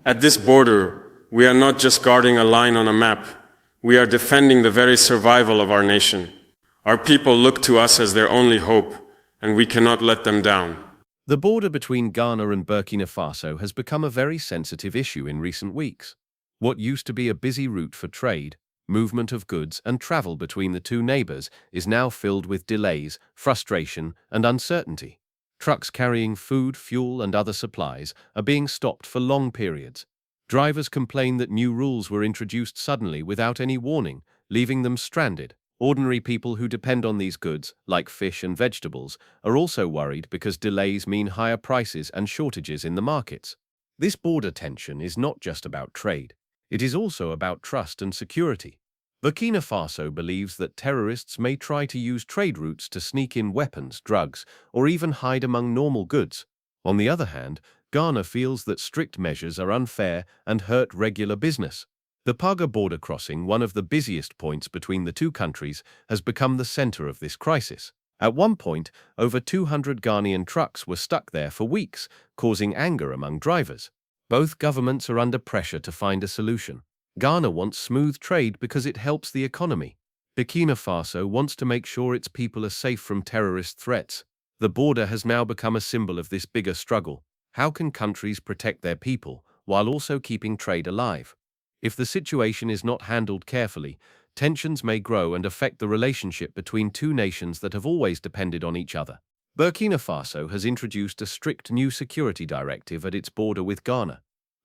At this border, we are not just guarding a line on a map, we are defending the very survival of our nation. Our people look to us as their only hope, and we cannot let them down. The border between Ghana and Burkina Faso has become a very sensitive issue in recent weeks. What used to be a busy route for trade, movement of goods, and travel between the two neighbors is now filled with delays, frustration, and uncertainty. Trucks carrying food, fuel, and other supplies are being stopped for long periods. Drivers complain that new rules were introduced suddenly without any warning, leaving them stranded. Ordinary people who depend on these goods, like fish and vegetables, are also worried because delays mean higher prices and shortages in the markets. This border tension is not just about trade. It is also about trust and security. Burkina Faso believes that terrorists may try to use trade routes to sneak in weapons, drugs, or even hide among normal goods. On the other hand, Ghana feels that strict measures are unfair and hurt regular business. The Paga border crossing, one of the busiest points between the two countries, has become the center of this crisis. At one point, over 200 Ghanaian trucks were stuck there for weeks, causing anger among drivers. Both governments are under pressure to find a solution. Ghana wants smooth trade because it helps the economy. Burkina Faso wants to make sure its people are safe from terrorist threats. The border has now become a symbol of this bigger struggle. How can countries protect their people while also keeping trade alive? If the situation is not handled carefully, tensions may grow and affect the relationship between two nations that have always depended on each other. Burkina Faso has introduced a strict new security directive at its border with Ghana.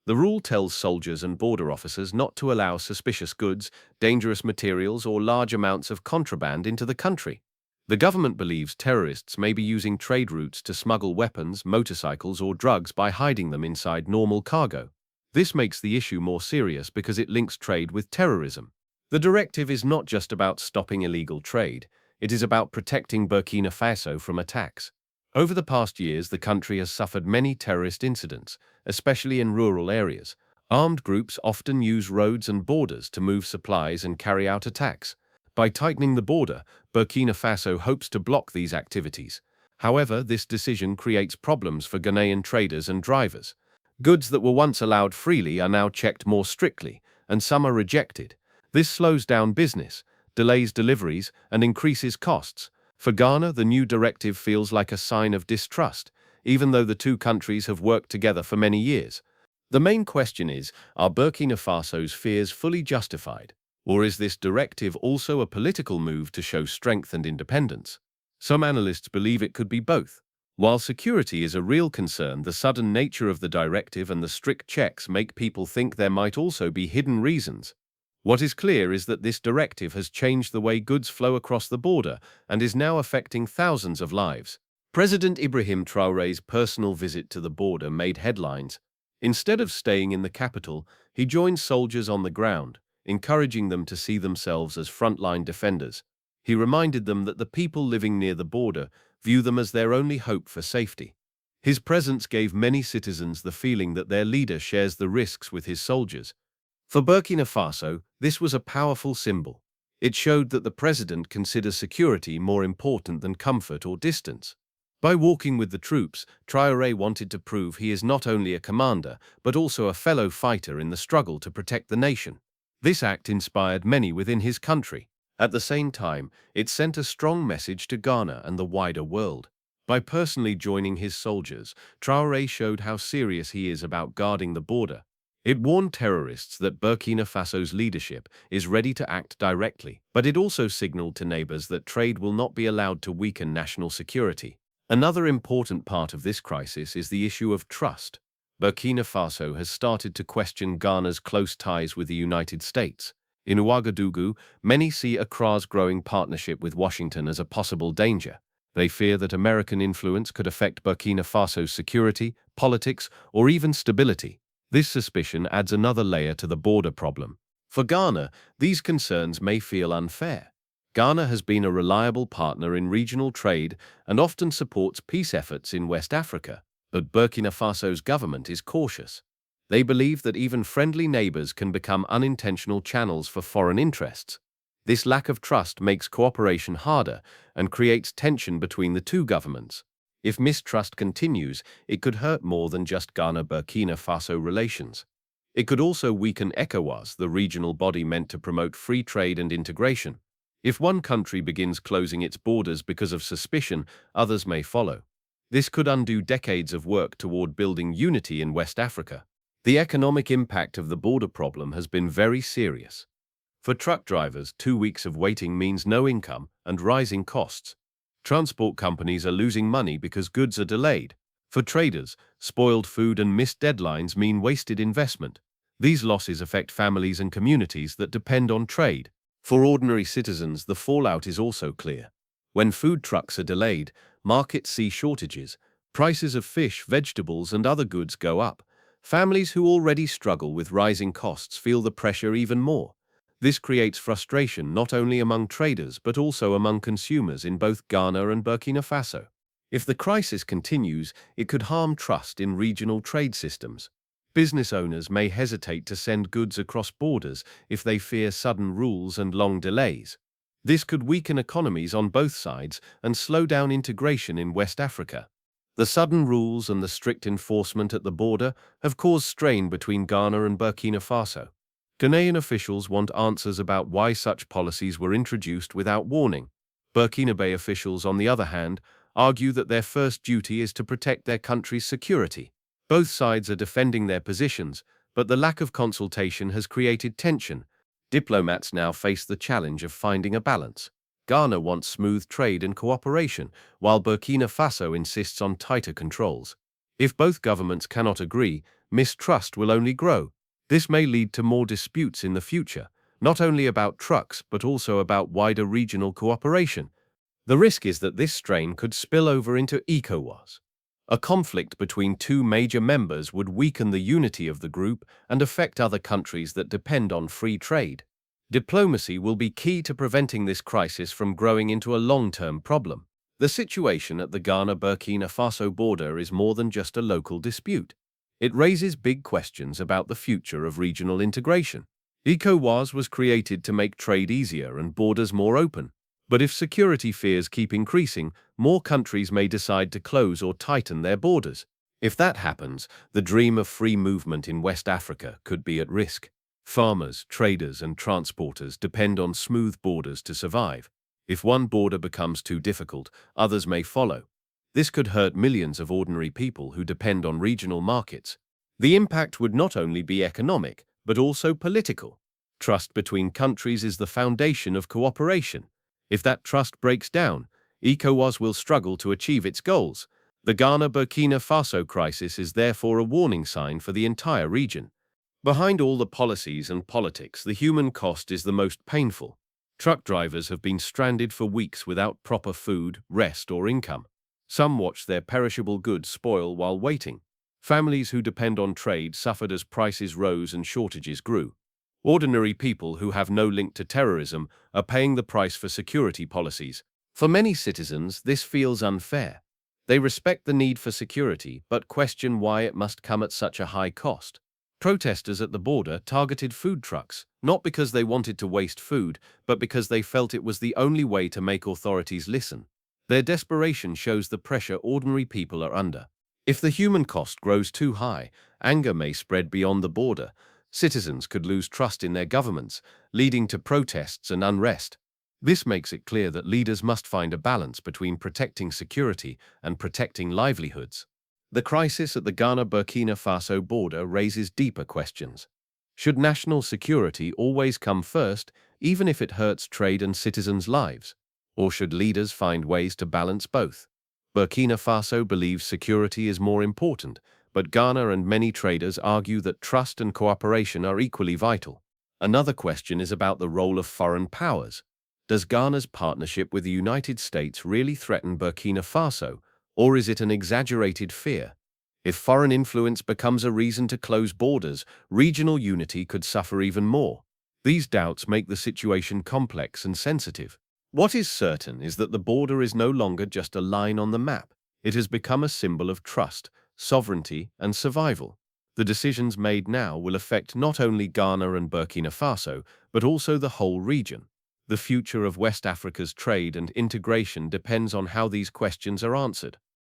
The rule tells soldiers and border officers not to allow suspicious goods, dangerous materials, or large amounts of contraband into the country. The government believes terrorists may be using trade routes to smuggle weapons, motorcycles, or drugs by hiding them inside normal cargo. This makes the issue more serious because it links trade with terrorism. The directive is not just about stopping illegal trade, it is about protecting Burkina Faso from attacks. Over the past years, the country has suffered many terrorist incidents, especially in rural areas. Armed groups often use roads and borders to move supplies and carry out attacks. By tightening the border, Burkina Faso hopes to block these activities. However, this decision creates problems for Ghanaian traders and drivers. Goods that were once allowed freely are now checked more strictly, and some are rejected. This slows down business, delays deliveries, and increases costs. For Ghana, the new directive feels like a sign of distrust, even though the two countries have worked together for many years. The main question is, are Burkina Faso's fears fully justified? Or is this directive also a political move to show strength and independence? Some analysts believe it could be both. While security is a real concern, the sudden nature of the directive and the strict checks make people think there might also be hidden reasons. What is clear is that this directive has changed the way goods flow across the border and is now affecting thousands of lives. President Ibrahim Traoré's personal visit to the border made headlines. Instead of staying in the capital, he joined soldiers on the ground, encouraging them to see themselves as frontline defenders. He reminded them that the people living near the border view them as their only hope for safety. His presence gave many citizens the feeling that their leader shares the risks with his soldiers. For Burkina Faso, this was a powerful symbol. It showed that the president considers security more important than comfort or distance. By walking with the troops, Traoré wanted to prove he is not only a commander, but also a fellow fighter in the struggle to protect the nation. This act inspired many within his country. At the same time, it sent a strong message to Ghana and the wider world. By personally joining his soldiers, Traoré showed how serious he is about guarding the border. It warned terrorists that Burkina Faso's leadership is ready to act directly, but it also signaled to neighbors that trade will not be allowed to weaken national security. Another important part of this crisis is the issue of trust. Burkina Faso has started to question Ghana's close ties with the United States. In Ouagadougou, many see Accra's growing partnership with Washington as a possible danger. They fear that American influence could affect Burkina Faso's security, politics, or even stability. This suspicion adds another layer to the border problem. For Ghana, these concerns may feel unfair. Ghana has been a reliable partner in regional trade and often supports peace efforts in West Africa, but Burkina Faso's government is cautious. They believe that even friendly neighbors can become unintentional channels for foreign interests. This lack of trust makes cooperation harder and creates tension between the two governments. If mistrust continues, it could hurt more than just Ghana-Burkina Faso relations. It could also weaken ECOWAS, the regional body meant to promote free trade and integration. If one country begins closing its borders because of suspicion, others may follow. This could undo decades of work toward building unity in West Africa. The economic impact of the border problem has been very serious. For truck drivers, 2 weeks of waiting means no income and rising costs. Transport companies are losing money because goods are delayed. For traders, spoiled food and missed deadlines mean wasted investment. These losses affect families and communities that depend on trade. For ordinary citizens, the fallout is also clear. When food trucks are delayed, markets see shortages. Prices of fish, vegetables, and other goods go up. Families who already struggle with rising costs feel the pressure even more. This creates frustration not only among traders but also among consumers in both Ghana and Burkina Faso. If the crisis continues, it could harm trust in regional trade systems. Business owners may hesitate to send goods across borders if they fear sudden rules and long delays. This could weaken economies on both sides and slow down integration in West Africa. The sudden rules and the strict enforcement at the border have caused strain between Ghana and Burkina Faso. Ghanaian officials want answers about why such policies were introduced without warning. Burkinabe officials, on the other hand, argue that their first duty is to protect their country's security. Both sides are defending their positions, but the lack of consultation has created tension. Diplomats now face the challenge of finding a balance. Ghana wants smooth trade and cooperation, while Burkina Faso insists on tighter controls. If both governments cannot agree, mistrust will only grow. This may lead to more disputes in the future, not only about trucks but also about wider regional cooperation. The risk is that this strain could spill over into ECOWAS. A conflict between two major members would weaken the unity of the group and affect other countries that depend on free trade. Diplomacy will be key to preventing this crisis from growing into a long-term problem. The situation at the Ghana-Burkina Faso border is more than just a local dispute. It raises big questions about the future of regional integration. ECOWAS was created to make trade easier and borders more open. But if security fears keep increasing, more countries may decide to close or tighten their borders. If that happens, the dream of free movement in West Africa could be at risk. Farmers, traders, and transporters depend on smooth borders to survive. If one border becomes too difficult, others may follow. This could hurt millions of ordinary people who depend on regional markets. The impact would not only be economic, but also political. Trust between countries is the foundation of cooperation. If that trust breaks down, ECOWAS will struggle to achieve its goals. The Ghana-Burkina Faso crisis is therefore a warning sign for the entire region. Behind all the policies and politics, the human cost is the most painful. Truck drivers have been stranded for weeks without proper food, rest, or income. Some watched their perishable goods spoil while waiting. Families who depend on trade suffered as prices rose and shortages grew. Ordinary people who have no link to terrorism are paying the price for security policies. For many citizens, this feels unfair. They respect the need for security, but question why it must come at such a high cost. Protesters at the border targeted food trucks, not because they wanted to waste food, but because they felt it was the only way to make authorities listen. Their desperation shows the pressure ordinary people are under. If the human cost grows too high, anger may spread beyond the border. Citizens could lose trust in their governments, leading to protests and unrest. This makes it clear that leaders must find a balance between protecting security and protecting livelihoods. The crisis at the Ghana-Burkina Faso border raises deeper questions. Should national security always come first, even if it hurts trade and citizens' lives? Or should leaders find ways to balance both? Burkina Faso believes security is more important, but Ghana and many traders argue that trust and cooperation are equally vital. Another question is about the role of foreign powers. Does Ghana's partnership with the United States really threaten Burkina Faso, or is it an exaggerated fear? If foreign influence becomes a reason to close borders, regional unity could suffer even more. These doubts make the situation complex and sensitive. What is certain is that the border is no longer just a line on the map. It has become a symbol of trust, sovereignty, and survival. The decisions made now will affect not only Ghana and Burkina Faso, but also the whole region. The future of West Africa's trade and integration depends on how these questions are answered.